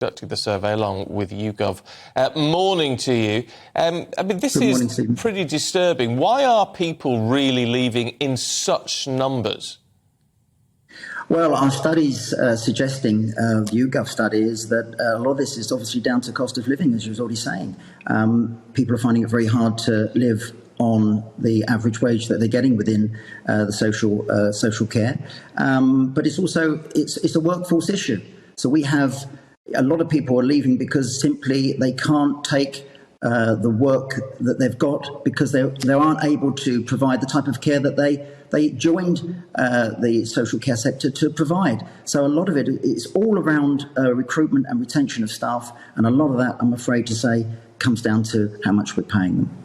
conducted the survey along with YouGov. Morning to you. This is pretty disturbing. Why are people really leaving in such numbers? Well, our studies suggesting, the YouGov study, is that a lot of this is obviously down to cost of living, as you was already saying. People are finding it very hard to live on the average wage that they're getting within the social care. But it's also it's a workforce issue. So we have a lot of people are leaving because simply they can't take the work that they've got because they aren't able to provide the type of care that they joined the social care sector to provide. So a lot of it is all around recruitment and retention of staff, and a lot of that, I'm afraid to say, comes down to how much we're paying them.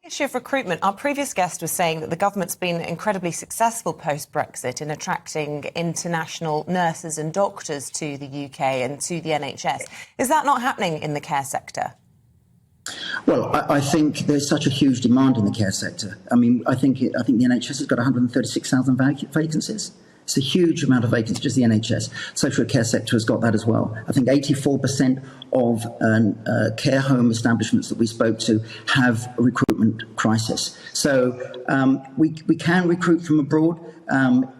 Issue of recruitment. Our previous guest was saying that the government's been incredibly successful post-Brexit in attracting international nurses and doctors to the UK and to the NHS. Is that not happening in the care sector? Well, I think there's such a huge demand in the care sector. I mean, I think the NHS has got 136,000 vacancies. It's a huge amount of vacancies, just the NHS. Social care sector has got that as well. I think 84% of care home establishments that we spoke to have a recruitment crisis. So we can recruit from abroad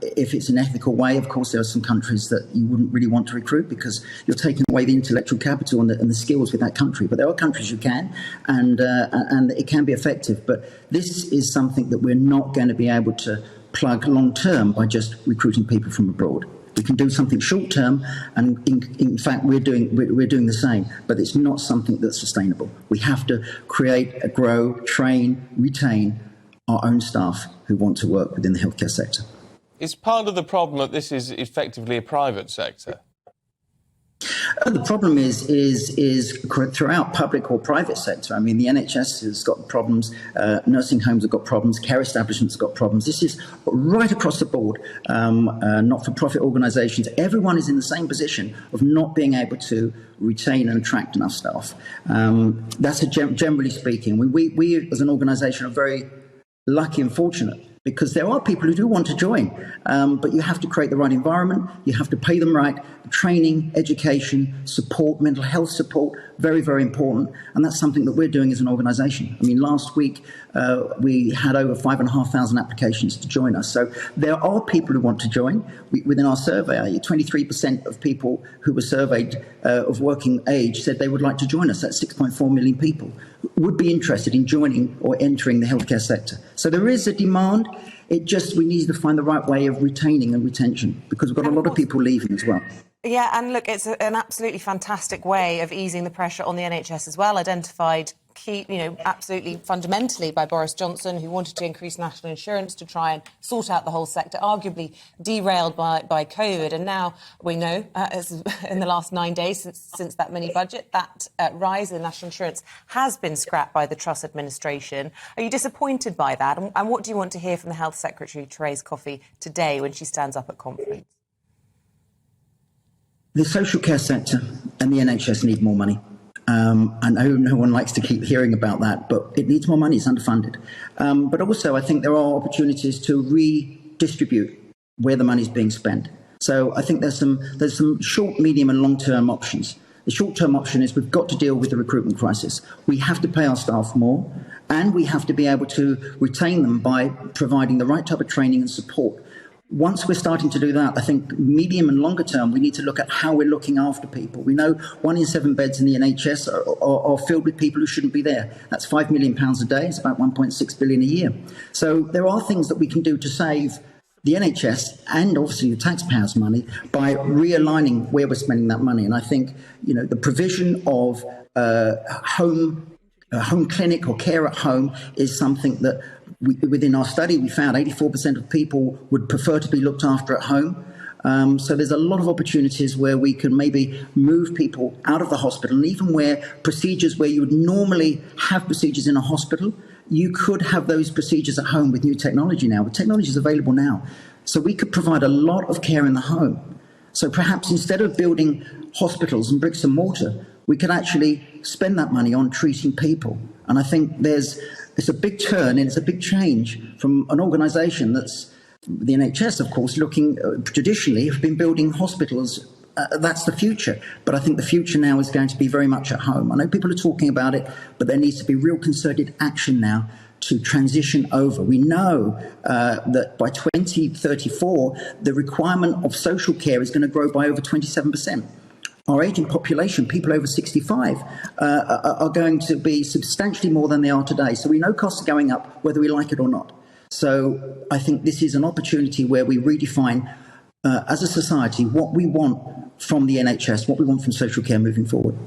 if it's an ethical way. Of course, there are some countries that you wouldn't really want to recruit because you're taking away the intellectual capital and the skills with that country. But there are countries you can, and it can be effective. But this is something that we're not going to be able to plug long term by just recruiting people from abroad. We can do something short term, and in fact we're doing the same, but it's not something that's sustainable. We have to create, grow, train, retain our own staff who want to work within the healthcare sector. Is part of the problem that this is effectively a private sector? The problem is throughout public or private sector. I mean, the NHS has got problems, nursing homes have got problems, care establishments have got problems. This is right across the board. Not-for-profit organisations, everyone is in the same position of not being able to retain and attract enough staff. That's generally speaking. We as an organisation are very lucky and fortunate, because there are people who do want to join, but you have to create the right environment, you have to pay them right, training, education, support, mental health support, very, very important, and that's something that we're doing as an organisation. I mean, last week we had over 5,500 applications to join us, so there are people who want to join. Within our survey, 23% of people who were surveyed of working age said they would like to join us. That's 6.4 million people would be interested in joining or entering the healthcare sector. So there is a demand. We need to find the right way of retaining and retention, because we've got a lot of people leaving as well. Yeah, and look, it's an absolutely fantastic way of easing the pressure on the NHS as well, identified absolutely fundamentally by Boris Johnson, who wanted to increase national insurance to try and sort out the whole sector, arguably derailed by COVID. And now we know, in the last 9 days since that mini-budget, that rise in national insurance has been scrapped by the Truss administration. Are you disappointed by that? And what do you want to hear from the Health Secretary, Therese Coffey, today when she stands up at conference? The social care sector and the NHS need more money. I know no one likes to keep hearing about that, but it needs more money. It's underfunded. But also, I think there are opportunities to redistribute where the money is being spent. So I think there's some short, medium and long-term options. The short-term option is we've got to deal with the recruitment crisis. We have to pay our staff more, and we have to be able to retain them by providing the right type of training and support. Once we're starting to do that, I think medium and longer term, we need to look at how we're looking after people. We know 1 in 7 beds in the NHS are filled with people who shouldn't be there. That's £5 million a day. It's about 1.6 billion a year. So there are things that we can do to save the NHS and obviously the taxpayers' money by realigning where we're spending that money. And I think, the provision of home clinic or care at home is something that within our study, we found 84% of people would prefer to be looked after at home. So there's a lot of opportunities where we can maybe move people out of the hospital, and even where procedures where you would normally have procedures in a hospital, you could have those procedures at home with new technology now. The technology is available now. So we could provide a lot of care in the home. So perhaps instead of building hospitals and bricks and mortar, we could actually spend that money on treating people. And I think it's a big turn and it's a big change from an organisation that's, the NHS, of course, looking traditionally have been building hospitals that's the future. But I think the future now is going to be very much at home. I know people are talking about it, but there needs to be real concerted action now to transition over. We know that by 2034, the requirement of social care is going to grow by over 27%. Our ageing population, people over 65, are going to be substantially more than they are today. So we know costs are going up, whether we like it or not. So I think this is an opportunity where we redefine, as a society, what we want from the NHS, what we want from social care moving forward.